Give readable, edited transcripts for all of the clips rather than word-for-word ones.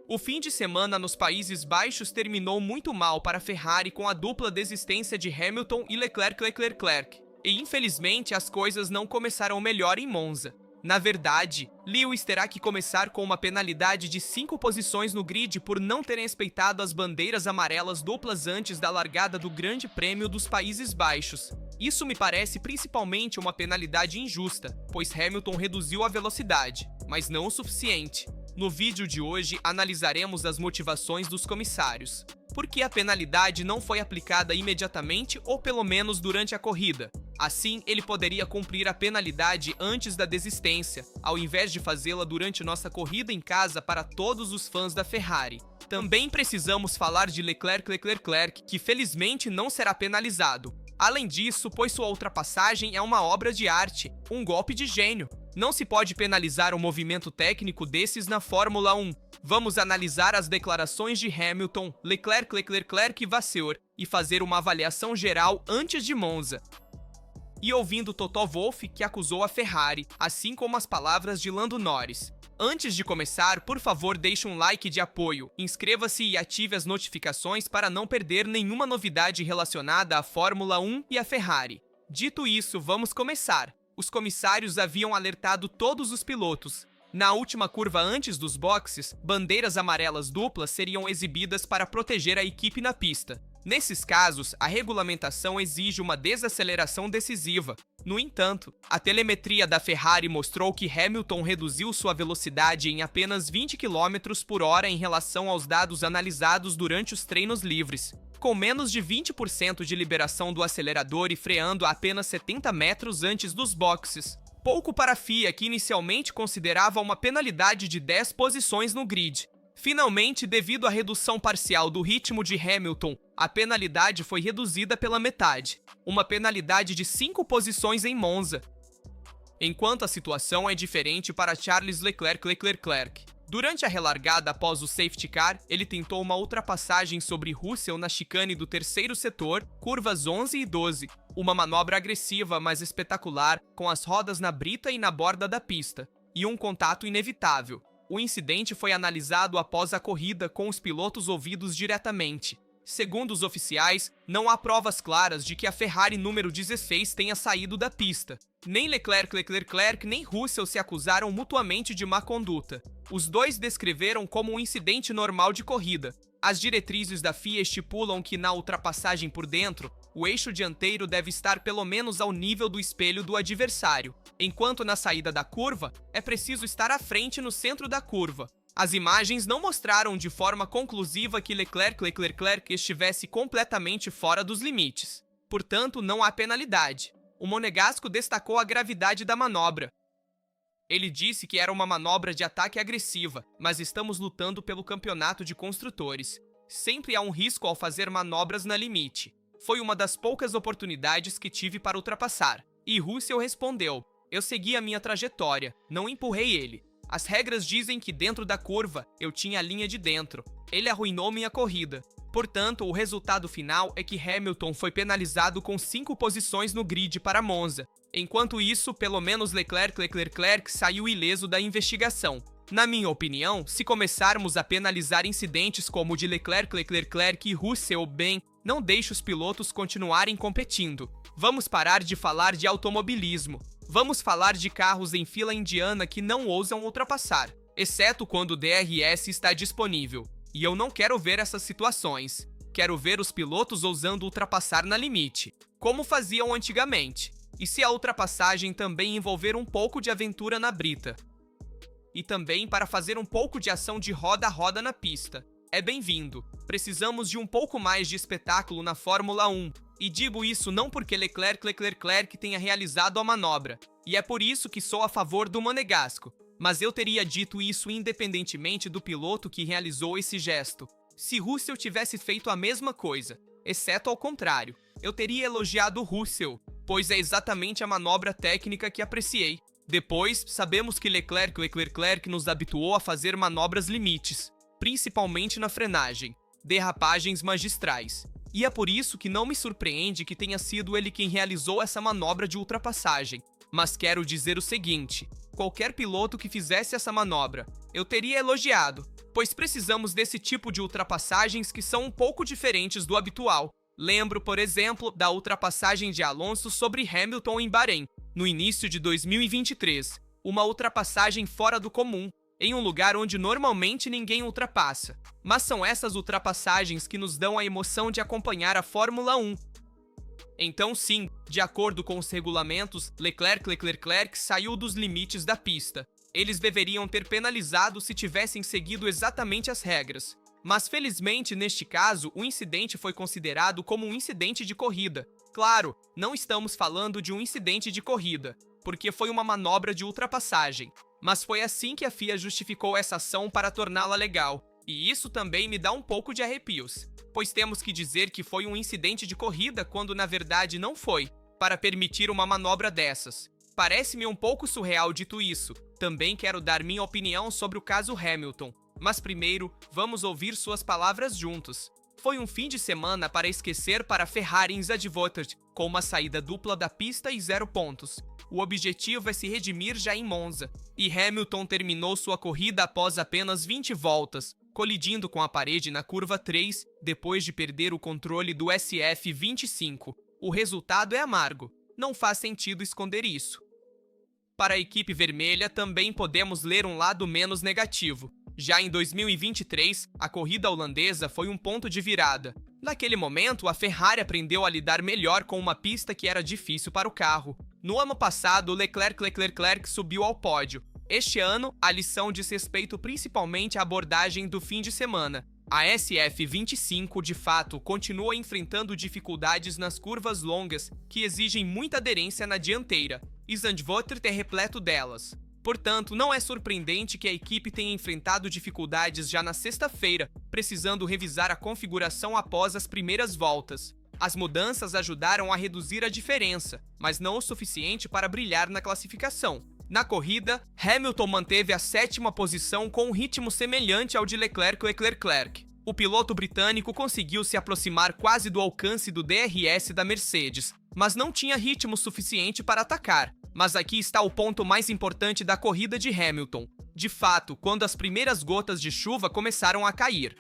O fim de semana nos Países Baixos terminou muito mal para a Ferrari com a dupla desistência de Hamilton e Leclerc. E infelizmente as coisas não começaram melhor em Monza. Na verdade, Lewis terá que começar com uma penalidade de 5 posições no grid por não terem respeitado as bandeiras amarelas duplas antes da largada do Grande Prêmio dos Países Baixos. Isso me parece principalmente uma penalidade injusta, pois Hamilton reduziu a velocidade, mas não o suficiente. No vídeo de hoje, analisaremos as motivações dos comissários. Por que a penalidade não foi aplicada imediatamente ou pelo menos durante a corrida? Assim, ele poderia cumprir a penalidade antes da desistência, ao invés de fazê-la durante nossa corrida em casa para todos os fãs da Ferrari. Também precisamos falar de Leclerc, que felizmente não será penalizado. Além disso, pois sua ultrapassagem é uma obra de arte, um golpe de gênio. Não se pode penalizar um movimento técnico desses na Fórmula 1. Vamos analisar as declarações de Hamilton, Leclerc e Vasseur e fazer uma avaliação geral antes de Monza. E ouvindo Toto Wolff, que acusou a Ferrari, assim como as palavras de Lando Norris. Antes de começar, por favor deixe um like de apoio, inscreva-se e ative as notificações para não perder nenhuma novidade relacionada à Fórmula 1 e à Ferrari. Dito isso, vamos começar. Os comissários haviam alertado todos os pilotos. Na última curva antes dos boxes, bandeiras amarelas duplas seriam exibidas para proteger a equipe na pista. Nesses casos, a regulamentação exige uma desaceleração decisiva. No entanto, a telemetria da Ferrari mostrou que Hamilton reduziu sua velocidade em apenas 20 km por hora em relação aos dados analisados durante os treinos livres, com menos de 20% de liberação do acelerador e freando a apenas 70 metros antes dos boxes. Pouco para a FIA, que inicialmente considerava uma penalidade de 10 posições no grid. Finalmente, devido à redução parcial do ritmo de Hamilton, a penalidade foi reduzida pela metade, uma penalidade de 5 posições em Monza. Enquanto a situação é diferente para Charles Leclerc. Durante a relargada após o safety car, ele tentou uma ultrapassagem sobre Russell na chicane do terceiro setor, curvas 11 e 12, uma manobra agressiva mas espetacular, com as rodas na brita e na borda da pista, e um contato inevitável. O incidente foi analisado após a corrida com os pilotos ouvidos diretamente. Segundo os oficiais, não há provas claras de que a Ferrari número 16 tenha saído da pista. Nem Leclerc nem Russell se acusaram mutuamente de má conduta. Os dois descreveram como um incidente normal de corrida. As diretrizes da FIA estipulam que na ultrapassagem por dentro, o eixo dianteiro deve estar pelo menos ao nível do espelho do adversário, enquanto na saída da curva, é preciso estar à frente no centro da curva. As imagens não mostraram de forma conclusiva que Leclerc estivesse completamente fora dos limites. Portanto, não há penalidade. O monegasco destacou a gravidade da manobra. Ele disse que era uma manobra de ataque agressiva, mas estamos lutando pelo campeonato de construtores. Sempre há um risco ao fazer manobras na limite. Foi uma das poucas oportunidades que tive para ultrapassar. E Russell respondeu: eu segui a minha trajetória, não empurrei ele. As regras dizem que dentro da curva, eu tinha a linha de dentro. Ele arruinou minha corrida. Portanto, o resultado final é que Hamilton foi penalizado com 5 posições no grid para Monza. Enquanto isso, pelo menos Leclerc saiu ileso da investigação. Na minha opinião, se começarmos a penalizar incidentes como o de Leclerc e Russell, bem, não deixe os pilotos continuarem competindo. Vamos parar de falar de automobilismo. Vamos falar de carros em fila indiana que não ousam ultrapassar, exceto quando o DRS está disponível. E eu não quero ver essas situações. Quero ver os pilotos ousando ultrapassar na limite, como faziam antigamente. E se a ultrapassagem também envolver um pouco de aventura na brita. E também para fazer um pouco de ação de roda a roda na pista. É bem-vindo. Precisamos de um pouco mais de espetáculo na Fórmula 1. E digo isso não porque Leclerc tenha realizado a manobra, e é por isso que sou a favor do monegasco, mas eu teria dito isso independentemente do piloto que realizou esse gesto. Se Russell tivesse feito a mesma coisa, exceto ao contrário, eu teria elogiado Russell, pois é exatamente a manobra técnica que apreciei. Depois, sabemos que Leclerc nos habituou a fazer manobras limites, principalmente na frenagem, derrapagens magistrais. E é por isso que não me surpreende que tenha sido ele quem realizou essa manobra de ultrapassagem. Mas quero dizer o seguinte: qualquer piloto que fizesse essa manobra, eu teria elogiado, pois precisamos desse tipo de ultrapassagens que são um pouco diferentes do habitual. Lembro, por exemplo, da ultrapassagem de Alonso sobre Hamilton em Bahrein, no início de 2023. Uma ultrapassagem fora do comum, em um lugar onde normalmente ninguém ultrapassa. Mas são essas ultrapassagens que nos dão a emoção de acompanhar a Fórmula 1. Então sim, de acordo com os regulamentos, Leclerc saiu dos limites da pista. Eles deveriam ter penalizado se tivessem seguido exatamente as regras. Mas felizmente, neste caso, o incidente foi considerado como um incidente de corrida. Claro, não estamos falando de um incidente de corrida, porque foi uma manobra de ultrapassagem. Mas foi assim que a FIA justificou essa ação para torná-la legal. E isso também me dá um pouco de arrepios, pois temos que dizer que foi um incidente de corrida quando na verdade não foi, para permitir uma manobra dessas. Parece-me um pouco surreal dito isso. Também quero dar minha opinião sobre o caso Hamilton, mas primeiro vamos ouvir suas palavras juntos. Foi um fim de semana para esquecer para a Ferrari em Zandvoort, com uma saída dupla da pista e 0 pontos. O objetivo é se redimir já em Monza, e Hamilton terminou sua corrida após apenas 20 voltas, colidindo com a parede na curva 3, depois de perder o controle do SF25. O resultado é amargo, não faz sentido esconder isso. Para a equipe vermelha também podemos ler um lado menos negativo. Já em 2023, a corrida holandesa foi um ponto de virada. Naquele momento, a Ferrari aprendeu a lidar melhor com uma pista que era difícil para o carro. No ano passado, Leclerc subiu ao pódio. Este ano, a lição diz respeito principalmente à abordagem do fim de semana. A SF25, de fato, continua enfrentando dificuldades nas curvas longas, que exigem muita aderência na dianteira, e Zandvoort é repleto delas. Portanto, não é surpreendente que a equipe tenha enfrentado dificuldades já na sexta-feira, precisando revisar a configuração após as primeiras voltas. As mudanças ajudaram a reduzir a diferença, mas não o suficiente para brilhar na classificação. Na corrida, Hamilton manteve a 7ª posição com um ritmo semelhante ao de Leclerc. O piloto britânico conseguiu se aproximar quase do alcance do DRS da Mercedes, mas não tinha ritmo suficiente para atacar. Mas aqui está o ponto mais importante da corrida de Hamilton. De fato, quando as primeiras gotas de chuva começaram a cair.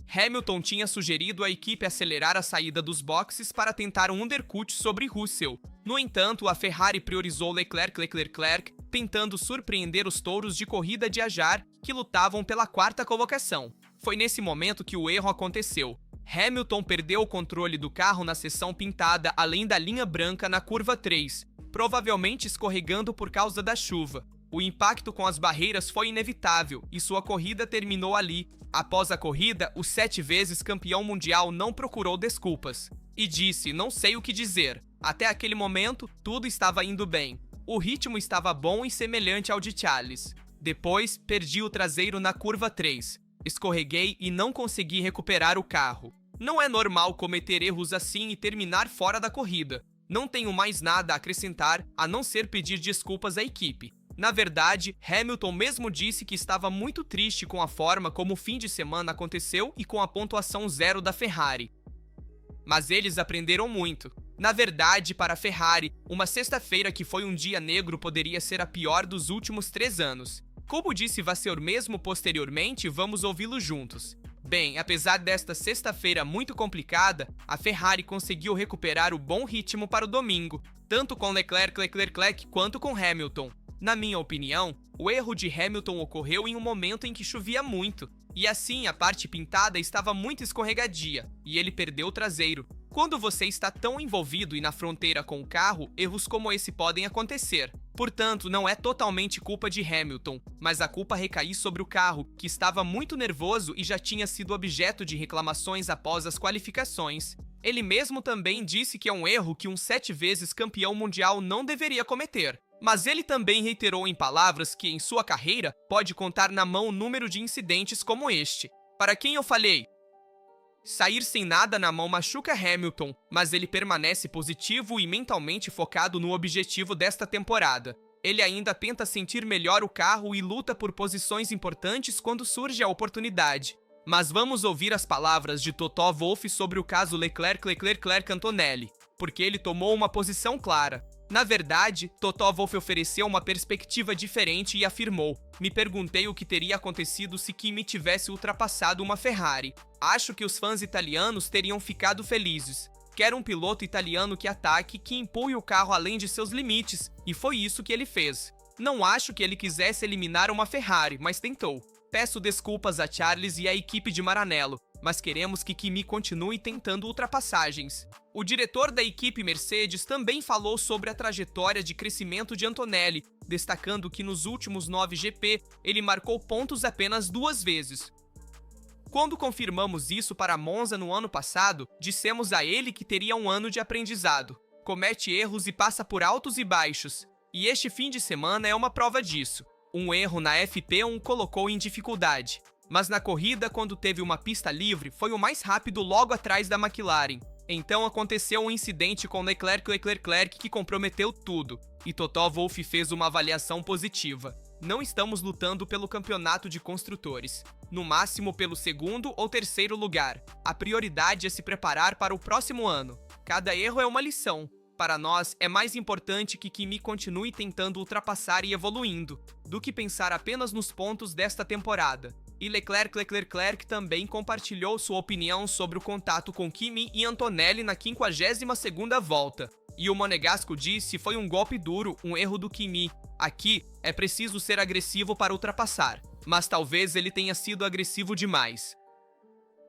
Hamilton tinha sugerido à equipe acelerar a saída dos boxes para tentar um undercut sobre Russell. No entanto, a Ferrari priorizou Leclerc, tentando surpreender os touros de corrida de Ajar, que lutavam pela 4ª colocação. Foi nesse momento que o erro aconteceu. Hamilton perdeu o controle do carro na seção pintada além da linha branca na curva 3, provavelmente escorregando por causa da chuva. O impacto com as barreiras foi inevitável e sua corrida terminou ali. Após a corrida, o 7 vezes campeão mundial não procurou desculpas e disse: "Não sei o que dizer. Até aquele momento, tudo estava indo bem. O ritmo estava bom e semelhante ao de Charles. Depois, perdi o traseiro na curva 3. Escorreguei e não consegui recuperar o carro. Não é normal cometer erros assim e terminar fora da corrida. Não tenho mais nada a acrescentar, a não ser pedir desculpas à equipe." Na verdade, Hamilton mesmo disse que estava muito triste com a forma como o fim de semana aconteceu e com a pontuação 0 da Ferrari. Mas eles aprenderam muito. Na verdade, para a Ferrari, uma sexta-feira que foi um dia negro poderia ser a pior dos últimos 3 anos. Como disse Vasseur mesmo posteriormente, vamos ouvi-lo juntos. Bem, apesar desta sexta-feira muito complicada, a Ferrari conseguiu recuperar o bom ritmo para o domingo, tanto com Leclerc quanto com Hamilton. Na minha opinião, o erro de Hamilton ocorreu em um momento em que chovia muito, e assim a parte pintada estava muito escorregadia, e ele perdeu o traseiro. Quando você está tão envolvido e na fronteira com o carro, erros como esse podem acontecer. Portanto, não é totalmente culpa de Hamilton, mas a culpa recai sobre o carro, que estava muito nervoso e já tinha sido objeto de reclamações após as qualificações. Ele mesmo também disse que é um erro que um 7 vezes campeão mundial não deveria cometer. Mas ele também reiterou em palavras que em sua carreira pode contar na mão o número de incidentes como este. Para quem eu falei? Sair sem nada na mão machuca Hamilton, mas ele permanece positivo e mentalmente focado no objetivo desta temporada. Ele ainda tenta sentir melhor o carro e luta por posições importantes quando surge a oportunidade. Mas vamos ouvir as palavras de Toto Wolff sobre o caso Leclerc Antonelli, porque ele tomou uma posição clara. Na verdade, Toto Wolff ofereceu uma perspectiva diferente e afirmou: "Me perguntei o que teria acontecido se Kimi tivesse ultrapassado uma Ferrari. Acho que os fãs italianos teriam ficado felizes. Quero um piloto italiano que ataque, que empurre o carro além de seus limites, e foi isso que ele fez. Não acho que ele quisesse eliminar uma Ferrari, mas tentou. Peço desculpas a Charles e à equipe de Maranello, mas queremos que Kimi continue tentando ultrapassagens." O diretor da equipe Mercedes também falou sobre a trajetória de crescimento de Antonelli, destacando que nos últimos 9 GP ele marcou pontos apenas 2 vezes. Quando confirmamos isso para Monza no ano passado, dissemos a ele que teria um ano de aprendizado. Comete erros e passa por altos e baixos, e este fim de semana é uma prova disso. Um erro na FP1 colocou em dificuldade, mas na corrida, quando teve uma pista livre, foi o mais rápido logo atrás da McLaren. Então aconteceu um incidente com Leclerc que comprometeu tudo, e Toto Wolff fez uma avaliação positiva. Não estamos lutando pelo campeonato de construtores, no máximo pelo 2º ou 3º lugar. A prioridade é se preparar para o próximo ano. Cada erro é uma lição. Para nós, é mais importante que Kimi continue tentando ultrapassar e evoluindo, do que pensar apenas nos pontos desta temporada. E Leclerc também compartilhou sua opinião sobre o contato com Kimi e Antonelli na 52ª volta. E o monegasco disse: "Foi um golpe duro, um erro do Kimi. Aqui, é preciso ser agressivo para ultrapassar, mas talvez ele tenha sido agressivo demais.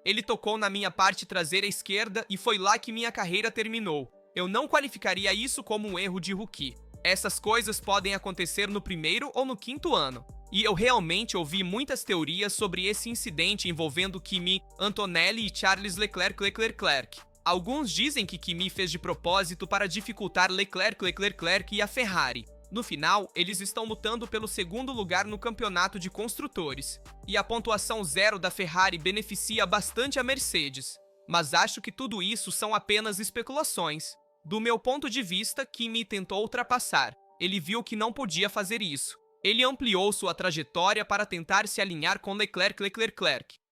Ele tocou na minha parte traseira esquerda e foi lá que minha carreira terminou. Eu não qualificaria isso como um erro de rookie. Essas coisas podem acontecer no 1º ou no 5º ano. E eu realmente ouvi muitas teorias sobre esse incidente envolvendo Kimi, Antonelli e Charles Leclerc. Alguns dizem que Kimi fez de propósito para dificultar Leclerc e a Ferrari. No final, eles estão lutando pelo 2º lugar no campeonato de construtores. E a pontuação 0 da Ferrari beneficia bastante a Mercedes. Mas acho que tudo isso são apenas especulações. Do meu ponto de vista, Kimi tentou ultrapassar. Ele viu que não podia fazer isso. Ele ampliou sua trajetória para tentar se alinhar com Leclerc.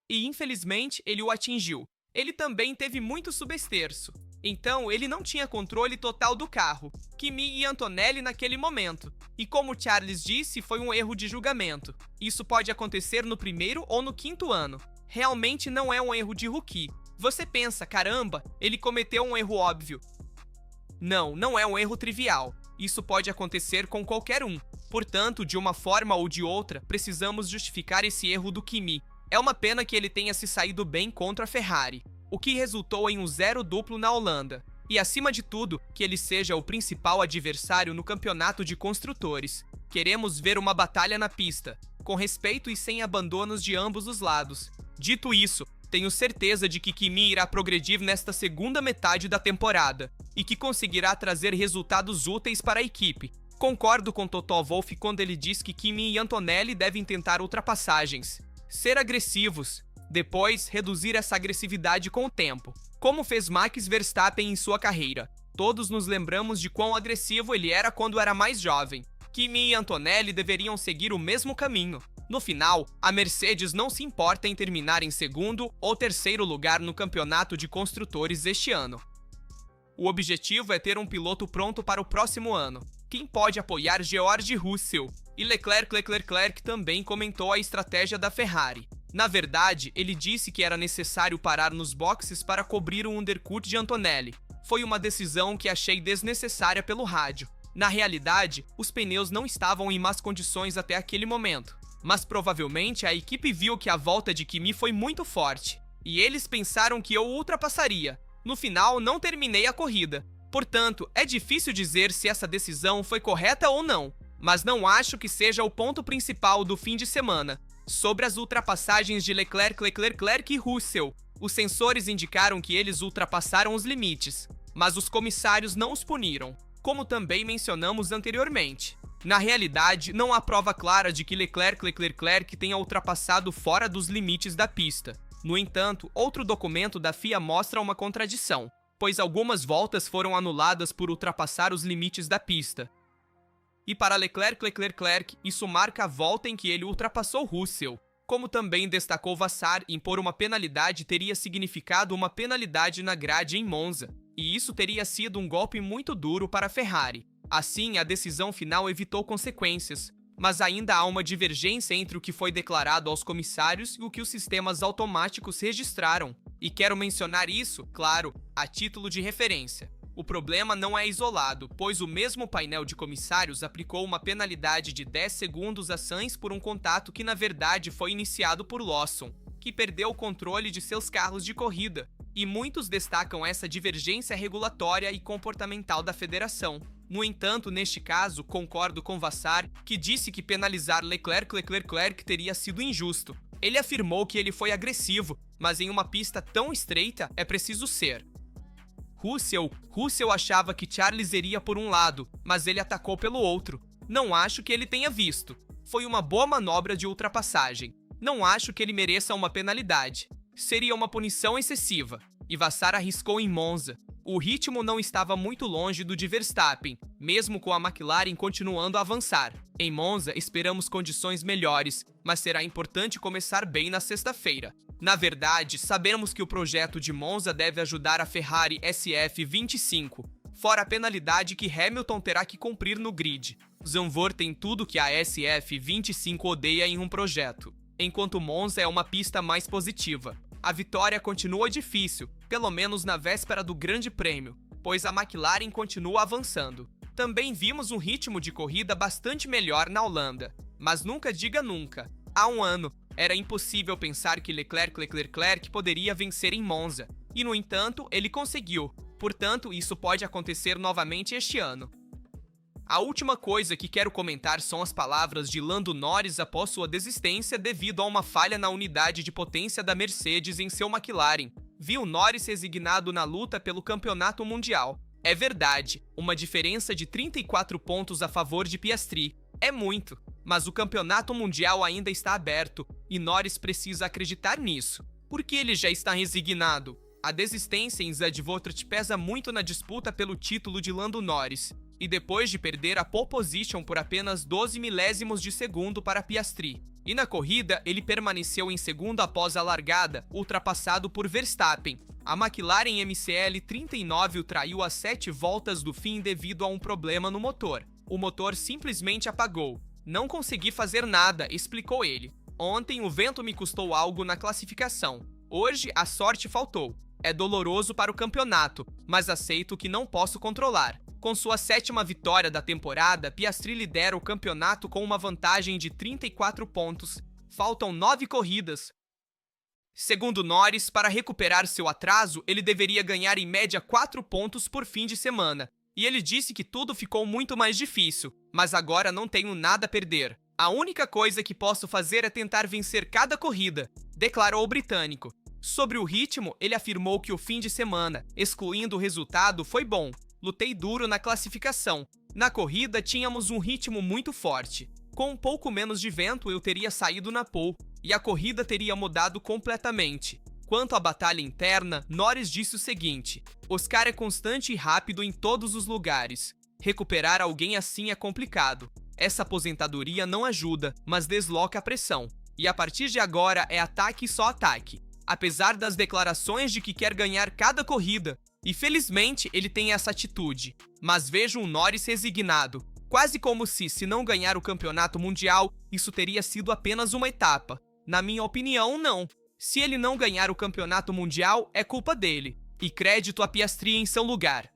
E infelizmente, ele o atingiu. Ele também teve muito subesterço. Então, ele não tinha controle total do carro, Kimi e Antonelli naquele momento. E como Charles disse, foi um erro de julgamento. Isso pode acontecer no 1º ou no 5º ano. Realmente não é um erro de rookie. Você pensa, caramba, ele cometeu um erro óbvio. Não é um erro trivial. Isso pode acontecer com qualquer um. Portanto, de uma forma ou de outra, precisamos justificar esse erro do Kimi. É uma pena que ele tenha se saído bem contra a Ferrari, o que resultou em um 0 duplo na Holanda. E acima de tudo, que ele seja o principal adversário no campeonato de construtores. Queremos ver uma batalha na pista, com respeito e sem abandonos de ambos os lados. Dito isso, tenho certeza de que Kimi irá progredir nesta segunda metade da temporada e que conseguirá trazer resultados úteis para a equipe. Concordo com Toto Wolff quando ele diz que Kimi e Antonelli devem tentar ultrapassagens, ser agressivos, depois reduzir essa agressividade com o tempo, como fez Max Verstappen em sua carreira. Todos nos lembramos de quão agressivo ele era quando era mais jovem. Kimi e Antonelli deveriam seguir o mesmo caminho. No final, a Mercedes não se importa em terminar em 2º ou 3º lugar no campeonato de construtores este ano. O objetivo é ter um piloto pronto para o próximo ano. Quem pode apoiar George Russell? E Leclerc também comentou a estratégia da Ferrari. Na verdade, ele disse que era necessário parar nos boxes para cobrir o undercut de Antonelli. Foi uma decisão que achei desnecessária pelo rádio. Na realidade, os pneus não estavam em más condições até aquele momento. Mas provavelmente a equipe viu que a volta de Kimi foi muito forte, e eles pensaram que eu o ultrapassaria. No final, não terminei a corrida. Portanto, é difícil dizer se essa decisão foi correta ou não, mas não acho que seja o ponto principal do fim de semana. Sobre as ultrapassagens de Leclerc e Russell, os sensores indicaram que eles ultrapassaram os limites, mas os comissários não os puniram, como também mencionamos anteriormente. Na realidade, não há prova clara de que Leclerc tenha ultrapassado fora dos limites da pista. No entanto, outro documento da FIA mostra uma contradição, pois algumas voltas foram anuladas por ultrapassar os limites da pista. E para Leclerc, isso marca a volta em que ele ultrapassou Russell. Como também destacou Vassar, impor uma penalidade teria significado uma penalidade na grade em Monza, e isso teria sido um golpe muito duro para a Ferrari. Assim, a decisão final evitou consequências, mas ainda há uma divergência entre o que foi declarado aos comissários e o que os sistemas automáticos registraram. E quero mencionar isso, claro, a título de referência. O problema não é isolado, pois o mesmo painel de comissários aplicou uma penalidade de 10 segundos a Sainz por um contato que na verdade foi iniciado por Lawson, que perdeu o controle de seus carros de corrida. E muitos destacam essa divergência regulatória e comportamental da federação. No entanto, neste caso, concordo com Vassar, que disse que penalizar Leclerc teria sido injusto. Ele afirmou que ele foi agressivo, mas em uma pista tão estreita é preciso ser. Russell achava que Charles iria por um lado, mas ele atacou pelo outro. Não acho que ele tenha visto. Foi uma boa manobra de ultrapassagem. Não acho que ele mereça uma penalidade. Seria uma punição excessiva. E Vassar arriscou em Monza. O ritmo não estava muito longe do de Verstappen, mesmo com a McLaren continuando a avançar. Em Monza, esperamos condições melhores, mas será importante começar bem na sexta-feira. Na verdade, sabemos que o projeto de Monza deve ajudar a Ferrari SF25, fora a penalidade que Hamilton terá que cumprir no grid. Zandvoort tem tudo que a SF25 odeia em um projeto, enquanto Monza é uma pista mais positiva. A vitória continua difícil, pelo menos na véspera do Grande Prêmio, pois a McLaren continua avançando. Também vimos um ritmo de corrida bastante melhor na Holanda, mas nunca diga nunca. Há um ano, era impossível pensar que Leclerc poderia vencer em Monza, e no entanto, ele conseguiu. Portanto, isso pode acontecer novamente este ano. A última coisa que quero comentar são as palavras de Lando Norris após sua desistência devido a uma falha na unidade de potência da Mercedes em seu McLaren. Viu Norris resignado na luta pelo campeonato mundial. É verdade, uma diferença de 34 pontos a favor de Piastri. É muito, mas o campeonato mundial ainda está aberto e Norris precisa acreditar nisso. Porque ele já está resignado. A desistência em Zandvoort pesa muito na disputa pelo título de Lando Norris. E depois de perder a pole position por apenas 12 milésimos de segundo para Piastri. E na corrida, ele permaneceu em segundo após a largada, ultrapassado por Verstappen. A McLaren MCL 39 o traiu a 7 voltas do fim devido a um problema no motor. O motor simplesmente apagou. Não consegui fazer nada, explicou ele. Ontem o vento me custou algo na classificação. Hoje a sorte faltou. É doloroso para o campeonato, mas aceito que não posso controlar. Com sua 7ª vitória da temporada, Piastri lidera o campeonato com uma vantagem de 34 pontos. Faltam 9 corridas. Segundo Norris, para recuperar seu atraso, ele deveria ganhar em média 4 pontos por fim de semana. E ele disse que tudo ficou muito mais difícil, mas agora não tenho nada a perder. A única coisa que posso fazer é tentar vencer cada corrida, declarou o britânico. Sobre o ritmo, ele afirmou que o fim de semana, excluindo o resultado, foi bom. Lutei duro na classificação. Na corrida, tínhamos um ritmo muito forte. Com um pouco menos de vento, eu teria saído na pole, e a corrida teria mudado completamente. Quanto à batalha interna, Norris disse o seguinte: Oscar é constante e rápido em todos os lugares. Recuperar alguém assim é complicado. Essa aposentadoria não ajuda, mas desloca a pressão. E a partir de agora é ataque e só ataque. Apesar das declarações de que quer ganhar cada corrida, e felizmente ele tem essa atitude. Mas vejo um Norris resignado, quase como se não ganhar o campeonato mundial, isso teria sido apenas uma etapa. Na minha opinião, não. Se ele não ganhar o campeonato mundial, é culpa dele. E crédito a Piastri em seu lugar.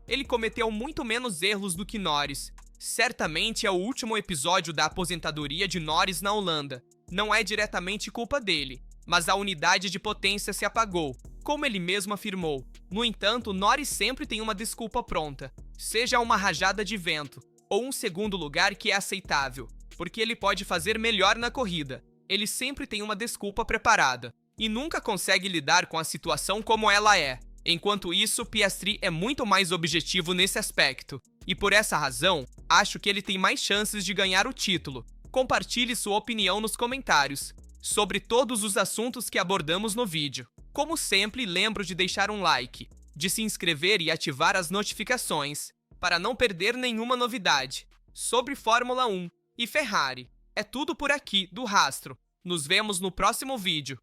Ele cometeu muito menos erros do que Norris. Certamente é o último episódio da aposentadoria de Norris na Holanda. Não é diretamente culpa dele, mas a unidade de potência se apagou, como ele mesmo afirmou. No entanto, Norris sempre tem uma desculpa pronta, seja uma rajada de vento, ou um segundo lugar que é aceitável, porque ele pode fazer melhor na corrida. Ele sempre tem uma desculpa preparada, e nunca consegue lidar com a situação como ela é. Enquanto isso, Piastri é muito mais objetivo nesse aspecto, e por essa razão, acho que ele tem mais chances de ganhar o título. Compartilhe sua opinião nos comentários sobre todos os assuntos que abordamos no vídeo. Como sempre, lembro de deixar um like, de se inscrever e ativar as notificações, para não perder nenhuma novidade sobre Fórmula 1 e Ferrari. É tudo por aqui do Rastro. Nos vemos no próximo vídeo.